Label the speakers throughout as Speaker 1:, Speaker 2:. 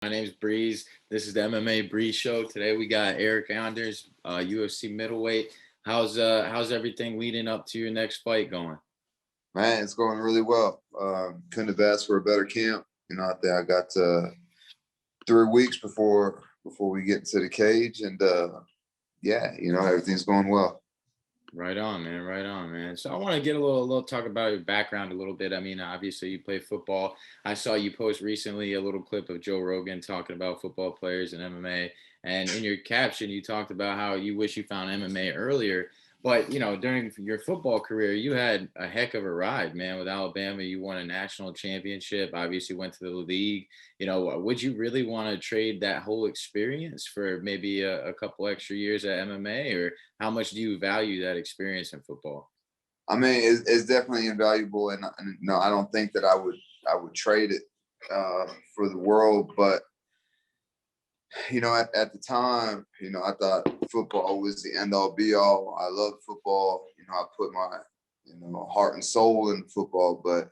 Speaker 1: My name's Breeze. This is the MMA BREEZ show. Today we got Eryk Anders, UFC middleweight. How's everything leading up to your next fight going?
Speaker 2: Man, it's going really well. Couldn't have asked for a better camp. I think I got 3 weeks before we get into the cage, and yeah, everything's going well.
Speaker 1: Right on, man. Right on, man. So I want to get a little talk about your background a little bit. I mean, obviously you play football. I saw you post recently a little clip of Joe Rogan talking about football players and MMA. And in your caption, you talked about how you wish you found MMA earlier. But during your football career, you had a heck of a ride, man. With Alabama, you won a national championship. Obviously, went to the league. Would you really want to trade that whole experience for maybe a couple extra years at MMA, or how much do you value that experience in football?
Speaker 2: I mean, it's definitely invaluable, and no, I don't think that I would trade it for the world. But at the time, I thought football was the end all be all. I love football. I put my heart and soul in football, but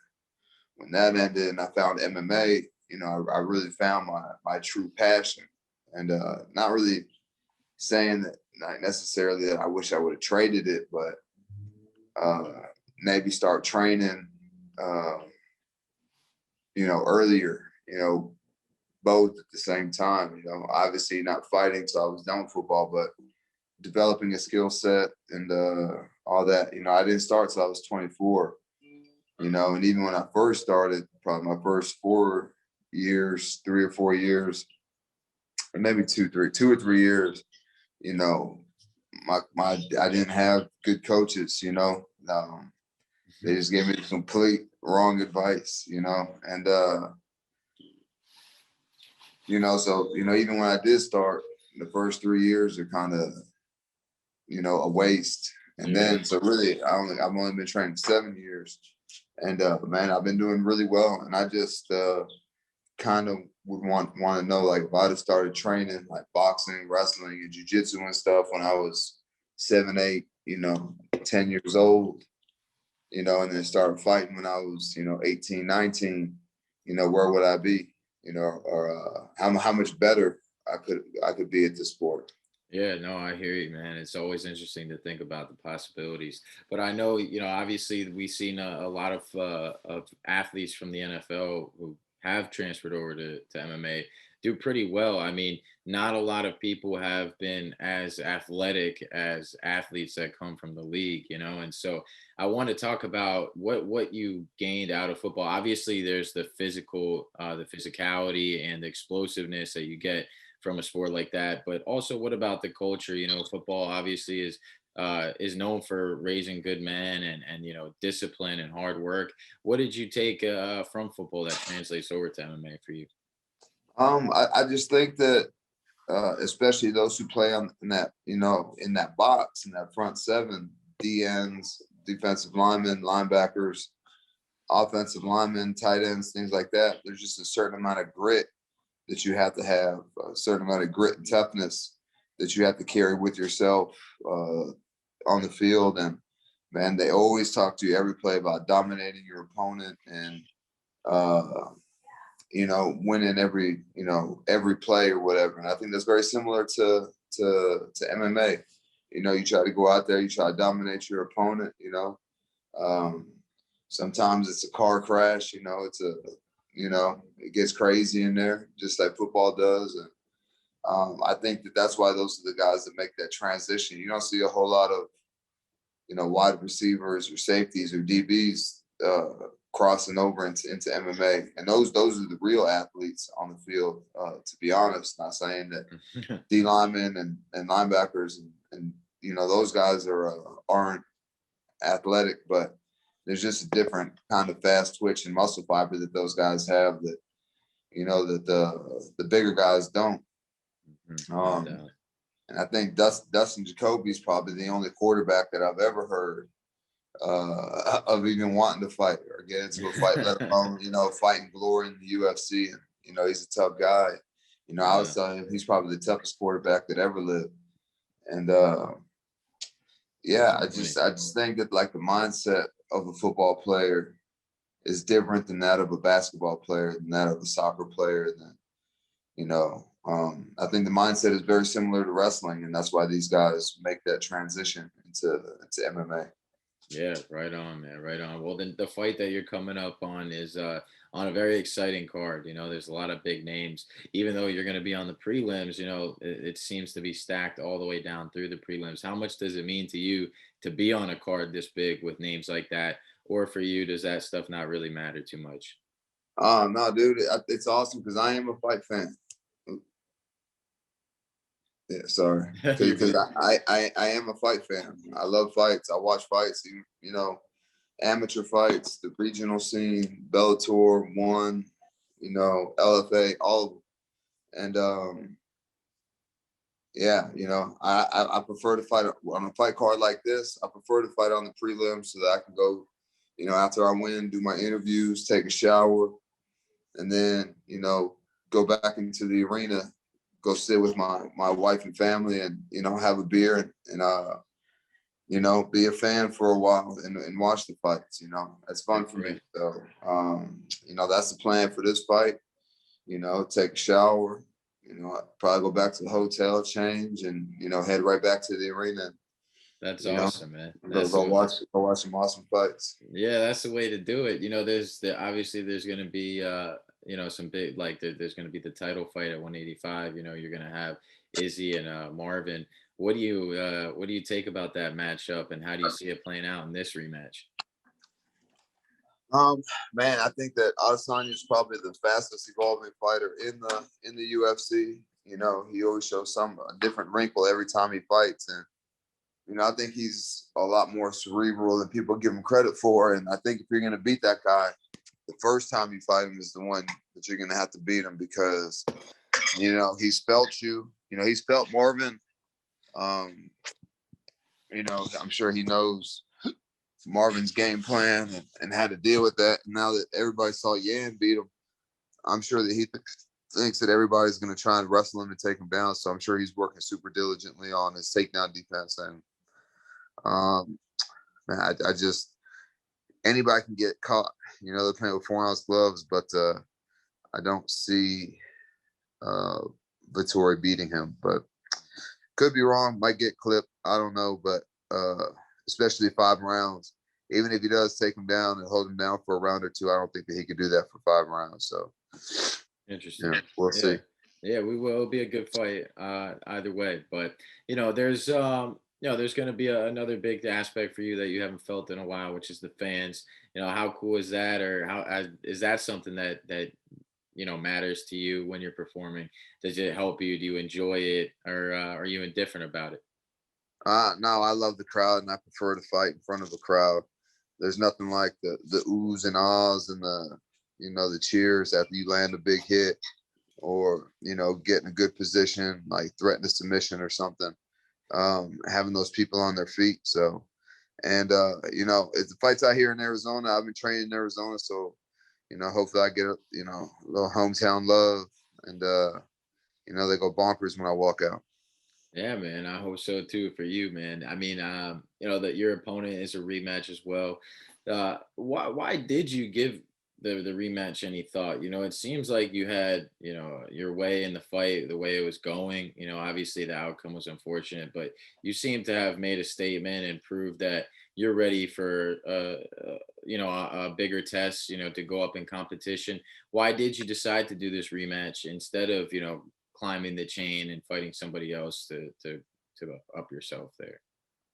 Speaker 2: when that ended and I found MMA, I really found my true passion. And not really saying that not necessarily that I wish I would have traded it, but maybe start training, uh, earlier, both at the same time. Obviously not fighting, so I was done with football, but developing a skill set and all that. I didn't start till I was 24. And even when I first started, probably my first 4 years, 3 or 4 years, or maybe 2 or 3 years, I didn't have good coaches, they just gave me complete wrong advice, and so even when I did start, the first 3 years are kind of a waste. And then so really I've only been training 7 years. And man, I've been doing really well. And I just kind of would want to know, like, if I'd have started training like boxing, wrestling, and jiu-jitsu and stuff when I was 7, 8, 10 years old, and then started fighting when I was, 18, 19, where would I be? Or how much better I could be at the sport.
Speaker 1: Yeah, no, I hear you, man. It's always interesting to think about the possibilities. But I know, obviously we've seen a lot of athletes from the NFL who have transferred over to MMA do pretty well. I mean, not a lot of people have been as athletic as athletes that come from the league, and so I want to talk about what you gained out of football. Obviously, there's the physicality and the explosiveness that you get from a sport like that. But also, what about the culture? Football obviously is known for raising good men and discipline and hard work. What did you take from football that translates over to MMA for you?
Speaker 2: I just think that especially those who play in that box, in that front seven, DNs, defensive linemen, linebackers, offensive linemen, tight ends, things like that. There's just a certain amount of grit that you have to have, a certain amount of grit and toughness that you have to carry with yourself on the field. And man, they always talk to you every play about dominating your opponent and winning every play or whatever. And I think that's very similar to MMA. You try to go out there, you try to dominate your opponent. Sometimes it's a car crash. It gets crazy in there, just like football does. And I think that's why those are the guys that make that transition. You don't see a whole lot of wide receivers or safeties or DBs crossing over into MMA, and those are the real athletes on the field. To be honest, not saying that D linemen and linebackers and those guys aren't athletic, but there's just a different kind of fast twitch and muscle fiber that those guys have that that the bigger guys don't. And I think Dustin Jacoby is probably the only quarterback that I've ever heard of even wanting to fight or get into a fight, let alone, fighting glory in the UFC. And, he's a tough guy. I was telling him he's probably the toughest quarterback that ever lived. And I just think that, like, the mindset of a football player is different than that of a basketball player, than that of a soccer player, than I think the mindset is very similar to wrestling, and that's why these guys make that transition into MMA.
Speaker 1: Yeah, right on, man. Right on. Well, then the fight that you're coming up on is on a very exciting card. There's a lot of big names. Even though you're going to be on the prelims, it seems to be stacked all the way down through the prelims. How much does it mean to you to be on a card this big with names like that? Or for you, does that stuff not really matter too much?
Speaker 2: No, dude, it's awesome because I am a fight fan. Yeah, sorry,
Speaker 1: You're
Speaker 2: because
Speaker 1: good.
Speaker 2: I am a fight fan. I love fights. I watch fights. Amateur fights, the regional scene, Bellator, One, LFA, all of them. And yeah, I prefer to fight on a fight card like this. I prefer to fight on the prelims so that I can go, after I win, do my interviews, take a shower, and then go back into the arena, go sit with my wife and family, and have a beer and be a fan for a while and watch the fights. That's fun
Speaker 1: Right,
Speaker 2: for me.
Speaker 1: right.
Speaker 2: So that's the plan for this fight. Take a shower, probably go back to the hotel, change, and head right back to the arena.
Speaker 1: That's
Speaker 2: You know,
Speaker 1: awesome, man.
Speaker 2: go
Speaker 1: That's
Speaker 2: go
Speaker 1: a,
Speaker 2: watch some awesome fights.
Speaker 1: Yeah, that's the way to do it. Obviously there's going to be some big like there's going to be the title fight at 185. You're going to have Izzy and Marvin. What do you take about that matchup, and how do you see it playing out in this rematch?
Speaker 2: Man, I think that Adesanya is probably the fastest evolving fighter in the UFC. He always shows a different wrinkle every time he fights, and I think he's a lot more cerebral than people give him credit for. And I think if you're going to beat that guy, the first time you fight him is the one that you're going to have to beat him because, he's felt you. He's felt Marvin. Um, I'm sure he knows Marvin's game plan and how to deal with that. And now that everybody saw Yan beat him, I'm sure that he thinks that everybody's going to try and wrestle him and take him down. So I'm sure he's working super diligently on his takedown defense. And um, man, I just anybody can get caught. They're playing with 4-ounce gloves, but I don't see uh, Vittori beating him. But could be wrong. Might get clipped. I don't know. But especially 5 rounds. Even if he does take him down and hold him down for a round or two, I don't think that he could do that for 5 rounds. So,
Speaker 1: Interesting.
Speaker 2: we'll
Speaker 1: Yeah.
Speaker 2: see.
Speaker 1: Yeah, we will. It'll be a good fight either way. But there's going to be another big aspect for you that you haven't felt in a while, which is the fans. How cool is that, or is that something that matters to you when you're performing? Does it help you? Do you enjoy it, or are you indifferent about it?
Speaker 2: No, I love the crowd, and I prefer to fight in front of a crowd. There's nothing like the oohs and ahs and the cheers after you land a big hit or get in a good position, like threaten a submission or something. Having those people on their feet. So, and it's the fights out here in Arizona. I've been training in Arizona, so hopefully I get a little hometown love, and they go bonkers when I walk out.
Speaker 1: Yeah, man. I hope so too for you, man. I mean, that your opponent is a rematch as well. Why did you give the rematch any thought? It seems like you had, your way in the fight, the way it was going. Obviously the outcome was unfortunate, but you seem to have made a statement and proved that you're ready for a bigger test, to go up in competition. Why did you decide to do this rematch instead of, climbing the chain and fighting somebody else to up yourself there?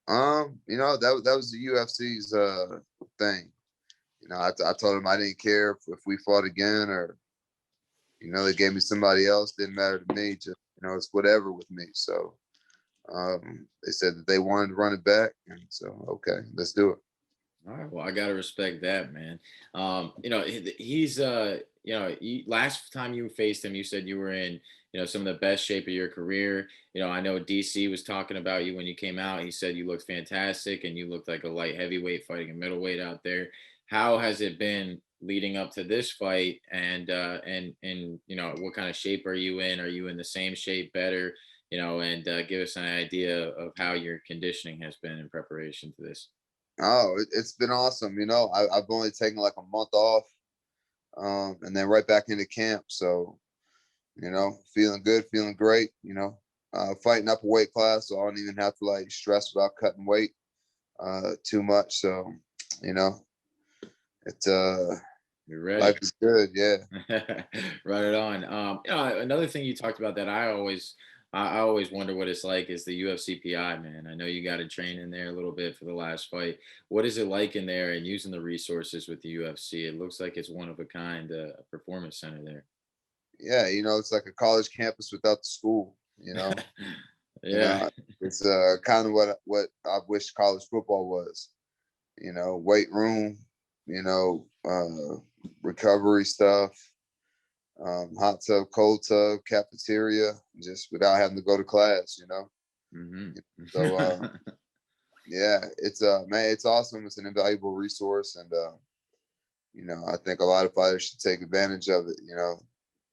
Speaker 2: That was the UFC's thing. I told him I didn't care if we fought again or they gave me somebody else. Didn't matter to me. Just it's whatever with me. So they said that they wanted to run it back, and so okay, let's do it.
Speaker 1: All right, well, I gotta respect that, man. He's last time you faced him, you said you were in, some of the best shape of your career. I know DC was talking about you when you came out. He said you looked fantastic and you looked like a light heavyweight fighting a middleweight out there. How has it been leading up to this fight? And what kind of shape are you in? Are you in the same shape, better? And give us an idea of how your conditioning has been in preparation to this.
Speaker 2: Oh, it's been awesome. I've only taken like a month off, and then right back into camp. So feeling good, feeling great, fighting up a weight class, so I don't even have to like stress about cutting weight too much. So, you know, it's
Speaker 1: You're ready.
Speaker 2: life is good. Yeah.
Speaker 1: Right on. Another thing you talked about that I always wonder what it's like is the UFCPI, man. I know you got to train in there a little bit for the last fight. What is it like in there and using the resources with the UFC? It looks like it's one of a kind, performance center there.
Speaker 2: Yeah, it's like a college campus without the school, You
Speaker 1: Yeah.
Speaker 2: know, it's kind of what I wish college football was. Weight room, recovery stuff, hot tub, cold tub, cafeteria, just without having to go to class.
Speaker 1: Hmm.
Speaker 2: So yeah, it's man, it's awesome. It's an invaluable resource, and I think a lot of fighters should take advantage of it.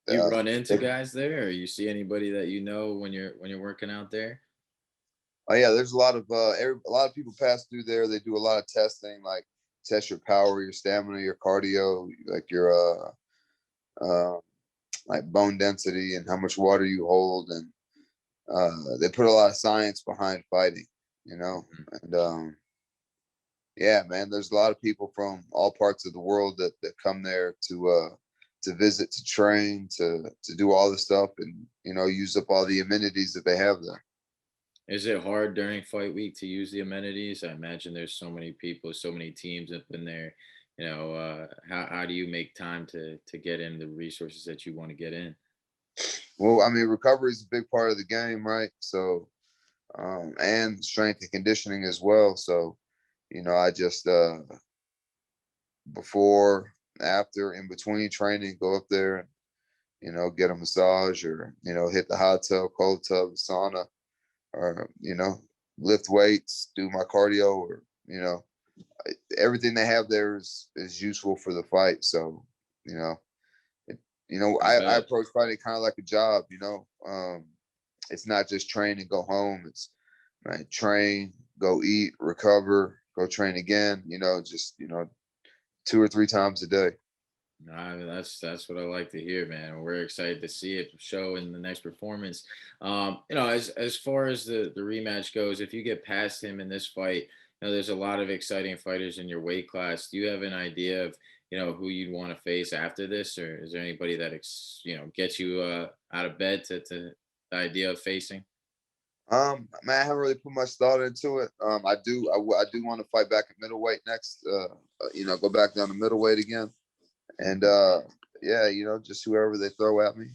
Speaker 1: You run into
Speaker 2: They-
Speaker 1: guys there, or you see anybody that you know when you're working out there?
Speaker 2: oh yeah, there's a lot of a lot of people pass through there. They do a lot of testing, like test your power, your stamina, your cardio, like your uh like bone density and how much water you hold, and they put a lot of science behind fighting, and yeah, man, there's a lot of people from all parts of the world that come there to visit, to train, to do all this stuff, and use up all the amenities that they have there.
Speaker 1: Is it hard during fight week to use the amenities? I imagine there's so many people, so many teams up in there. How do you make time to get in the resources that you want to get in?
Speaker 2: Well, I mean, recovery is a big part of the game, right? So, and strength and conditioning as well. So, I just before, after, in between training, go up there and get a massage, or hit the hot tub, cold tub, sauna, or lift weights, do my cardio, or everything they have there is useful for the fight. So, you know, it,
Speaker 1: I
Speaker 2: I
Speaker 1: bet.
Speaker 2: approach fighting kind of like a job. It's not just train and go home. It's right, train, go eat, recover, go train again. Just 2 or 3 times a day.
Speaker 1: Nah, that's what I like to hear, man. We're excited to see it show in the next performance. As far as the rematch goes, if you get past him in this fight, there's a lot of exciting fighters in your weight class. Do you have an idea of who you'd want to face after this, or is there anybody that gets you out of bed to the idea of facing?
Speaker 2: Man, I haven't really put much thought into it. I do want to fight back at middleweight next. Go back down to middleweight again, and yeah, just whoever they throw at me.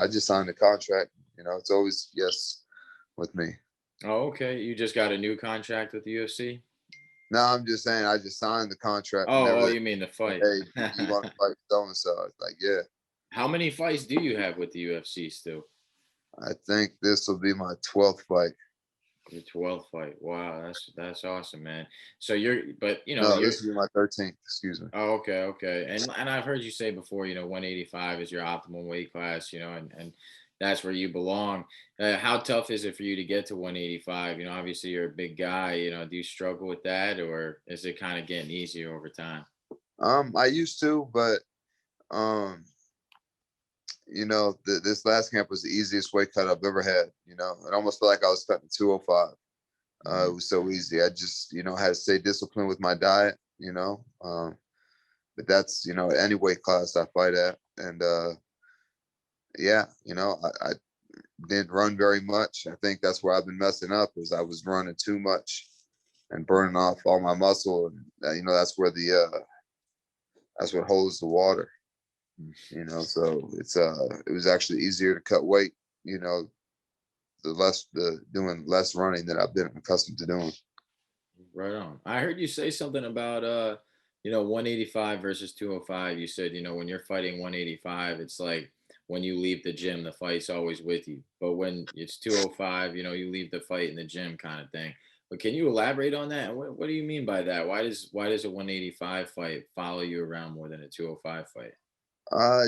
Speaker 2: I just signed a contract. It's always yes with me.
Speaker 1: Oh, okay. You just got a new contract with the UFC?
Speaker 2: No, I'm just saying I just signed the contract. Whenever
Speaker 1: Oh,
Speaker 2: they
Speaker 1: you mean the
Speaker 2: say,
Speaker 1: fight?
Speaker 2: hey, you want to fight so and so, it's like, yeah.
Speaker 1: How many fights do you have with the UFC still?
Speaker 2: I think this will be my 12th fight.
Speaker 1: Your 12th fight. Wow, that's awesome, man. So
Speaker 2: No,
Speaker 1: you're
Speaker 2: this will be my 13th. Excuse me.
Speaker 1: oh, okay, okay. And I've heard you say before, 185 is your optimal weight class, and that's where you belong. How tough is it for you to get to 185? Obviously you're a big guy, do you struggle with that, or is it kind of getting easier over time?
Speaker 2: I used to, but um, this last camp was the easiest weight cut I've ever had. It almost felt like I was cutting 205. It
Speaker 1: Mhm.
Speaker 2: was so easy. I just, had to stay disciplined with my diet. But that's, any weight class I fight at, and yeah, I didn't run very much. I think that's where I've been messing up, is I was running too much and burning off all my muscle, and that's where that's what holds the water. So it was actually easier to cut weight. The doing less running that I've been accustomed to doing.
Speaker 1: Right on. I heard you say something about 185 versus 205. You said, when you're fighting 185, it's like when you leave the gym, the fight's always with you. But when it's 205, you leave the fight in the gym kind of thing. But can you elaborate on that? What do you mean by that? Why does a 185 fight follow you around more than a 205 fight?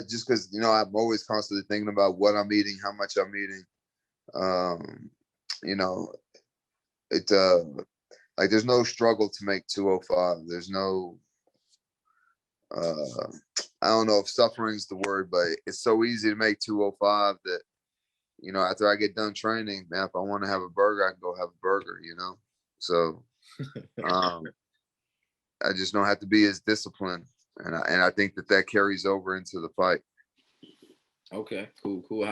Speaker 2: Just because I'm always constantly thinking about what I'm eating, how much I'm eating. Um, you know, it like there's no struggle to make 205. There's no uh, I don't know if suffering is the word, but it's so easy to make 205 that, after I get done training, man, if I want to have a burger, I can go have a burger, So um, I just don't have to be as disciplined. And I think that carries over into the fight.
Speaker 1: Okay, cool, cool.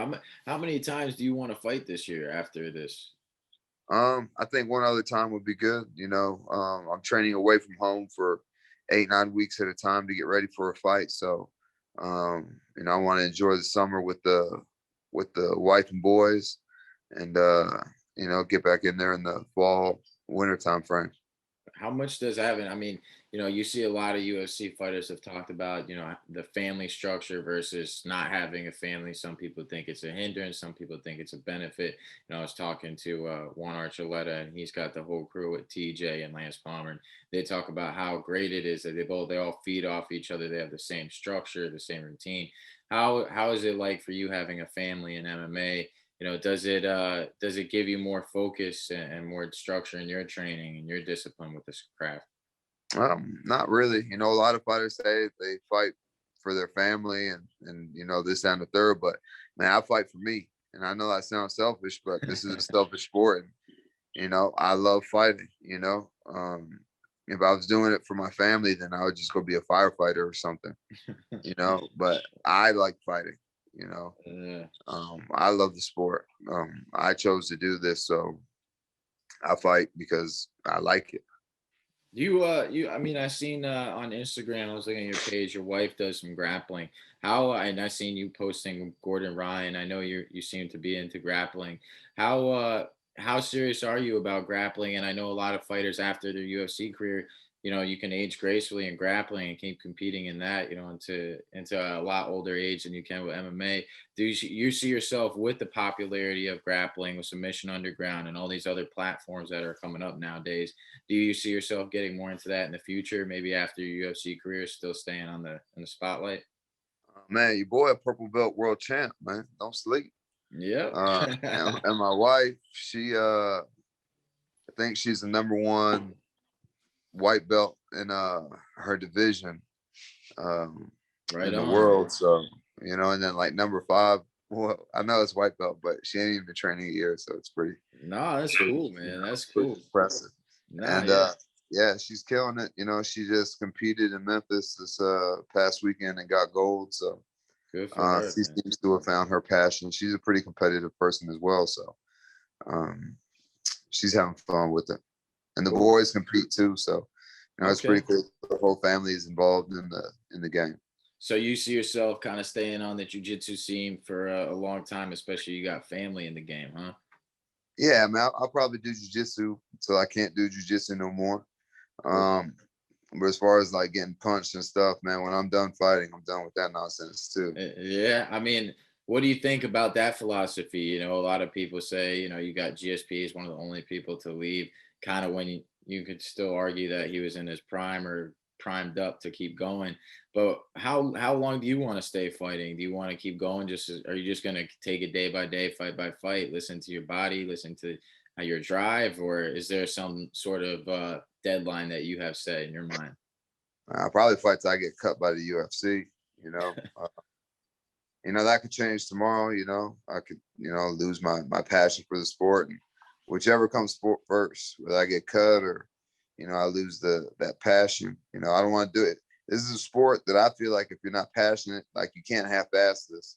Speaker 1: How many times do you want to fight this year after this?
Speaker 2: I think one other time would be good. I'm training away from home for 8, 9 weeks at a time to get ready for a fight. So, I want to enjoy the summer with the wife and boys, and get back in there in the fall, winter time frame.
Speaker 1: How much does having, I mean, you see a lot of UFC fighters have talked about, the family structure versus not having a family. Some people think it's a hindrance, some people think it's a benefit. I was talking to Juan Archuleta, and he's got the whole crew with TJ and Lance Palmer. And they talk about how great it is that they all feed off each other. They have the same structure, the same routine. How is it like for you having a family in MMA? Does it give you more focus and more structure in your training and your discipline with this craft?
Speaker 2: Not really. A lot of fighters say they fight for their family and this and the third, but man, I fight for me. And I know that sounds selfish, but this is a selfish sport. And, I love fighting. If I was doing it for my family, then I would just go be a firefighter or something. But I like fighting.
Speaker 1: Yeah.
Speaker 2: I love the sport. I chose to do this, so I fight because I like it.
Speaker 1: I mean, I seen on Instagram, I was looking at your page, your wife does some grappling. And I seen you posting Gordon Ryan. I know you seem to be into grappling. How serious are you about grappling? And I know a lot of fighters after their UFC career, you can age gracefully in grappling and keep competing in that, into a lot older age than you can with MMA. Do you see yourself with the popularity of grappling with Submission Underground and all these other platforms that are coming up nowadays? Do you see yourself getting more into that in the future? Maybe after your UFC career, still staying in the spotlight?
Speaker 2: Man, your boy a purple belt world champ, man. Don't sleep.
Speaker 1: Yep.
Speaker 2: And my wife, she I think she's the number one white belt in her division
Speaker 1: Right
Speaker 2: in the
Speaker 1: on,
Speaker 2: world.
Speaker 1: man.
Speaker 2: So, and then like number five, well, I know it's white belt, but she ain't even been training a year, so it's
Speaker 1: No, that's
Speaker 2: pretty,
Speaker 1: cool, man. That's
Speaker 2: pretty
Speaker 1: cool.
Speaker 2: impressive.
Speaker 1: Nah,
Speaker 2: And
Speaker 1: yeah.
Speaker 2: yeah, she's killing it. She just competed in Memphis this past weekend and got gold. So
Speaker 1: Good for her,
Speaker 2: she
Speaker 1: man.
Speaker 2: seems to have found her passion. She's a pretty competitive person as well. So um, she's having fun with it. And the
Speaker 1: Cool.
Speaker 2: boys compete too. So it's
Speaker 1: Okay.
Speaker 2: pretty cool. The whole family is involved in the game.
Speaker 1: So you see yourself kind of staying on the jujitsu scene for a long time, especially you got family in the game, huh?
Speaker 2: Yeah, I mean, I'll probably do jujitsu until I can't do jujitsu no more.
Speaker 1: Cool.
Speaker 2: But as far as like getting punched and stuff, man, when I'm done fighting, I'm done with that nonsense too.
Speaker 1: Yeah, I mean, what do you think about that philosophy? A lot of people say, you got GSP is one of the only people to leave kind of when you could still argue that he was in his prime or primed up to keep going. But how long do you want to stay fighting? Do you want to keep going? Are you just going to take it day by day, fight by fight, listen to your body, listen to your drive, or is there some sort of deadline that you have set in your mind?
Speaker 2: I'll probably fight till I get cut by the UFC. You know, that could change tomorrow. I could lose my passion for the sport, and whichever comes first, whether I get cut or I lose that passion. I don't want to do it. This is a sport that I feel like if you're not passionate, like you can't half-ass this.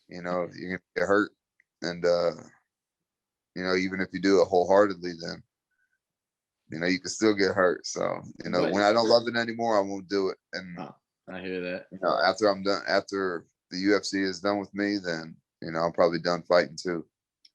Speaker 2: You're gonna get hurt, and even if you do it wholeheartedly, then you can still get hurt. So
Speaker 1: But
Speaker 2: when I don't love it anymore, I won't do it. And
Speaker 1: oh, I hear that.
Speaker 2: after I'm done, after the UFC is done with me, then I'm probably done fighting too.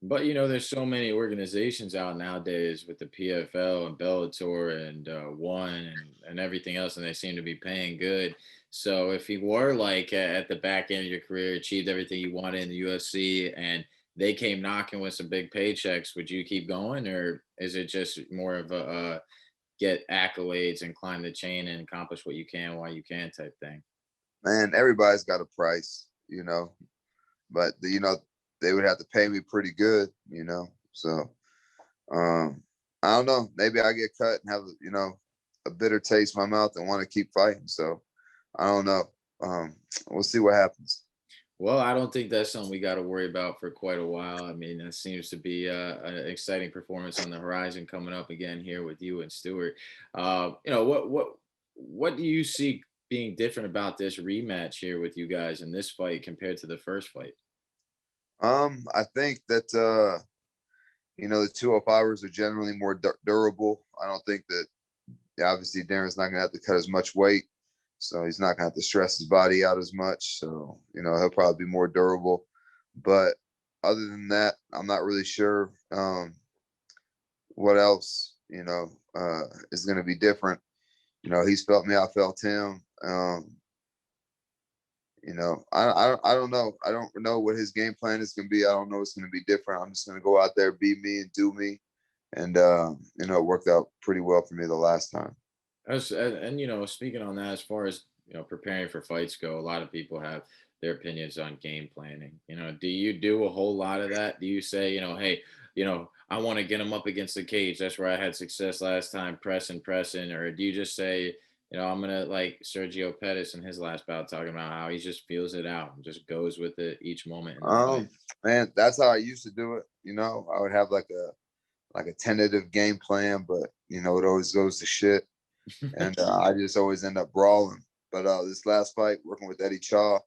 Speaker 1: But there's so many organizations out nowadays with the PFL and Bellator and One and everything else, and they seem to be paying good. So if you were like at the back end of your career, achieved everything you wanted in the UFC, and they came knocking with some big paychecks, would you keep going, or is it just more of a get accolades and climb the chain and accomplish what you can while you can type thing?
Speaker 2: Man, everybody's got a price, but they would have to pay me pretty good, So I don't know. Maybe I get cut and have a bitter taste in my mouth and want to keep fighting. So I don't know. We'll see what happens.
Speaker 1: Well, I don't think that's something we got to worry about for quite a while. I mean, that seems to be an exciting performance on the horizon coming up again here with you and Stewart. What do you see being different about this rematch here with you guys in this fight compared to the first fight?
Speaker 2: I think that the 205ers are generally more durable. I don't think that, yeah, obviously Darren's not gonna have to cut as much weight, so he's not gonna have to stress his body out as much. So he'll probably be more durable. But other than that, I'm not really sure what else is gonna be different. He's felt me, I felt him. I don't know. I don't know what his game plan is going to be. I don't know it's going to be different. I'm just going to go out there, be me, and do me. And it worked out pretty well for me the last time.
Speaker 1: Speaking on that, as far as preparing for fights go, a lot of people have their opinions on game planning. Do you do a whole lot of that? Do you say, hey, I want to get him up against the cage. That's where I had success last time, pressing, or do you just say, I'm gonna like Sergio Pettis in his last bout, talking about how he just feels it out and just goes with it each moment in the fight.
Speaker 2: Man, that's how I used to do it. I would have like a tentative game plan, but it always goes to shit, and I just always end up brawling. But this last fight, working with Eddie Chaw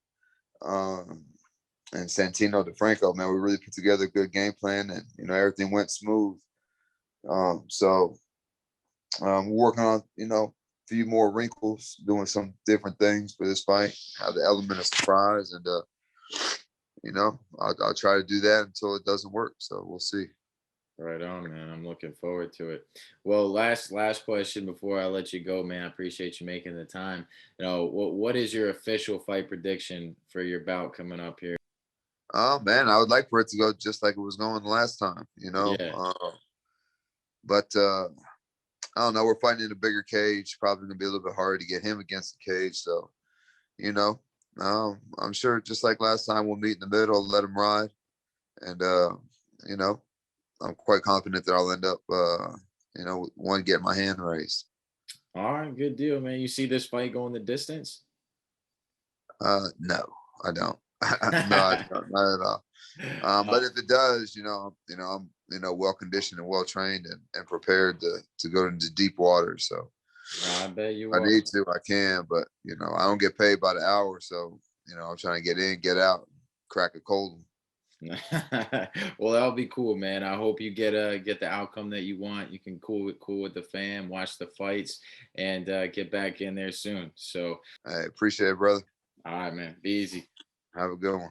Speaker 2: um, and Santino DeFranco, man, we really put together a good game plan, and everything went smooth. So we're working on a few more wrinkles, doing some different things for this fight, have the element of surprise, and I'll try to do that until it doesn't work. So we'll see.
Speaker 1: Right on, man. I'm looking forward to it. Well, last question before I let you go, man. I appreciate you making the time. What is your official fight prediction for your bout coming up here?
Speaker 2: Oh man, I would like for it to go just like it was going the last time,
Speaker 1: Yeah.
Speaker 2: but I don't know. We're fighting in a bigger cage. Probably gonna be a little bit harder to get him against the cage. So, you know, I'm sure just like last time, we'll meet in the middle, let him ride, and you know, I'm quite confident that I'll end up, with one getting my hand raised.
Speaker 1: All right, good deal, man. You see this fight going the distance?
Speaker 2: No, I don't. No, I don't. Not at all. But if it does, I'm well conditioned and well trained and prepared to go into deep water. So
Speaker 1: I bet
Speaker 2: if
Speaker 1: you
Speaker 2: I
Speaker 1: are.
Speaker 2: need to, I can. But I don't get paid by the hour, so I'm trying to get in, get out, crack a cold one.
Speaker 1: Well, that'll be cool, man. I hope you get the outcome that you want. You can cool with the fam, watch the fights, and get back in there soon. So,
Speaker 2: I appreciate it, brother.
Speaker 1: all right, man. Be easy.
Speaker 2: Have a good one.